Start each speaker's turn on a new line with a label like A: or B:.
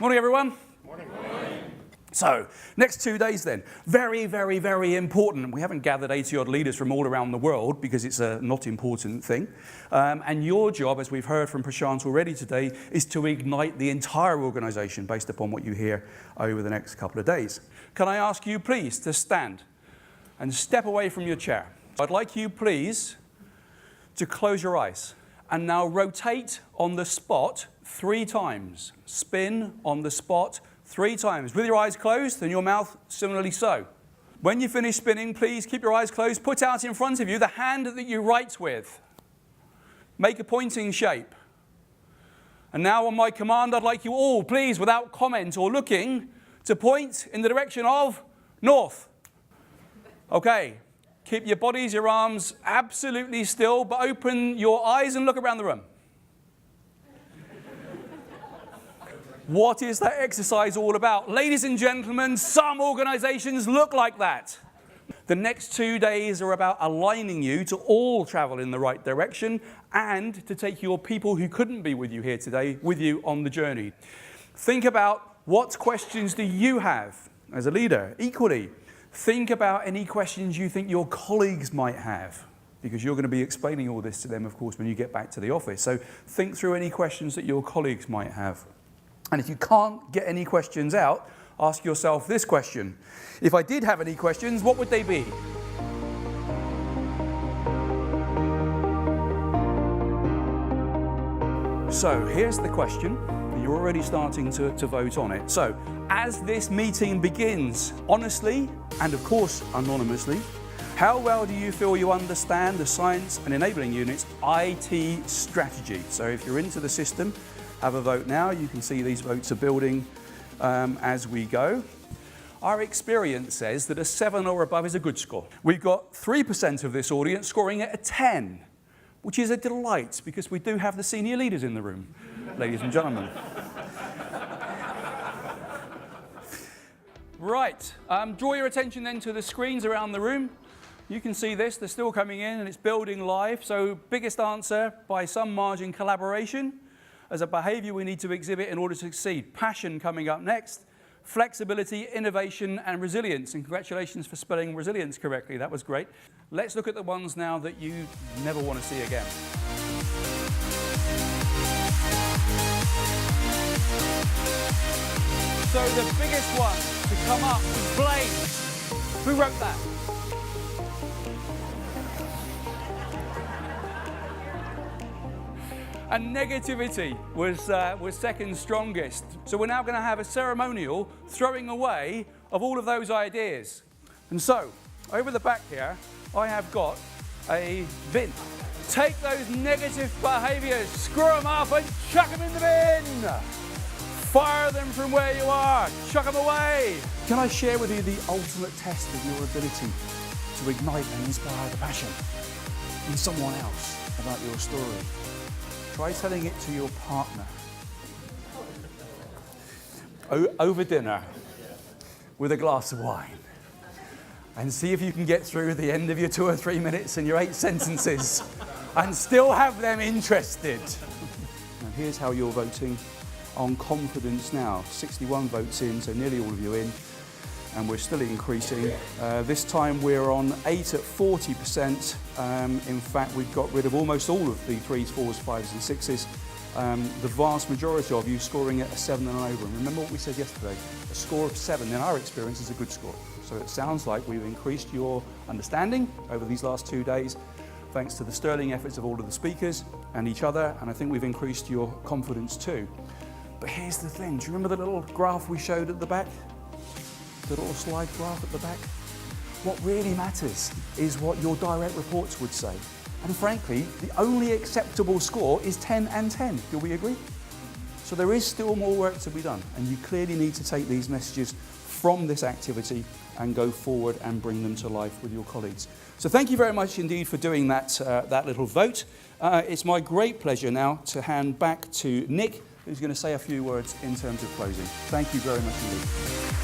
A: Morning, everyone. Morning. So, next 2 days then. Very, very, very important. We haven't gathered 80-odd leaders from all around the world because it's a not important thing. And your job, as we've heard from Prashant already today, is to ignite the entire organisation based upon what you hear over the next couple of days. Can I ask you, please, to stand and step away from your chair? I'd like you, please, to close your eyes and now rotate on the spot 3 times. Spin on the spot 3 times, with your eyes closed and your mouth similarly so. When you finish spinning, please keep your eyes closed. Put out in front of you the hand that you write with. Make a pointing shape. And now on my command, I'd like you all, please, without comment or looking, to point in the direction of north. Okay, keep your bodies, your arms absolutely still, but open your eyes and look around the room. What is that exercise all about? Ladies and gentlemen, some organizations look like that. The next 2 days are about aligning you to all travel in the right direction and to take your people who couldn't be with you here today with you on the journey. Think about what questions do you have as a leader. Equally, think about any questions you think your colleagues might have, because you're going to be explaining all this to them, of course, when you get back to the office. So think through any questions that your colleagues might have. And if you can't get any questions out, ask yourself this question. If I did have any questions, what would they be? So here's the question. You're already starting to vote on it. So as this meeting begins, honestly, and of course anonymously, how well do you feel you understand the Science and Enabling Unit's IT strategy? So if you're into the system, have a vote now. You can see these votes are building as we go. Our experience says that a 7 or above is a good score. We've got 3% of this audience scoring it a 10, which is a delight because we do have the senior leaders in the room, ladies and gentlemen. Right, draw your attention then to the screens around the room. You can see this, they're still coming in and it's building live. So biggest answer by some margin, collaboration. As a behaviour we need to exhibit in order to succeed. Passion coming up next. Flexibility, innovation and resilience. And congratulations for spelling resilience correctly. That was great. Let's look at the ones now that you never want to see again. So the biggest one to come up was blame. Who wrote that? And negativity was second strongest. So we're now going to have a ceremonial throwing away of all of those ideas. And so, over the back here, I have got a bin. Take those negative behaviours, screw them up and chuck them in the bin. Fire them from where you are, chuck them away. Can I share with you the ultimate test of your ability to ignite and inspire the passion in someone else about your story? Try telling it to your partner over dinner with a glass of wine and see if you can get through the end of your 2 or 3 minutes and your 8 sentences and still have them interested. Now here's how you're voting on confidence now. 61 votes in, so nearly all of you in, and we're still increasing. This time we're on 8 at 40%. In fact, we've got rid of almost all of the 3s, 4s, 5s and 6s. The vast majority of you scoring at a 7 and over. And remember what we said yesterday, a score of 7 in our experience is a good score. So it sounds like we've increased your understanding over these last 2 days, thanks to the sterling efforts of all of the speakers and each other, and I think we've increased your confidence too. But here's the thing, do you remember the little graph we showed at the back? The little slide graph at the back? What really matters is what your direct reports would say. And frankly, the only acceptable score is 10 and 10. Do we agree? So there is still more work to be done, and you clearly need to take these messages from this activity and go forward and bring them to life with your colleagues. So thank you very much indeed for doing that, that little vote. It's my great pleasure now to hand back to Nick, who's going to say a few words in terms of closing. Thank you very much indeed.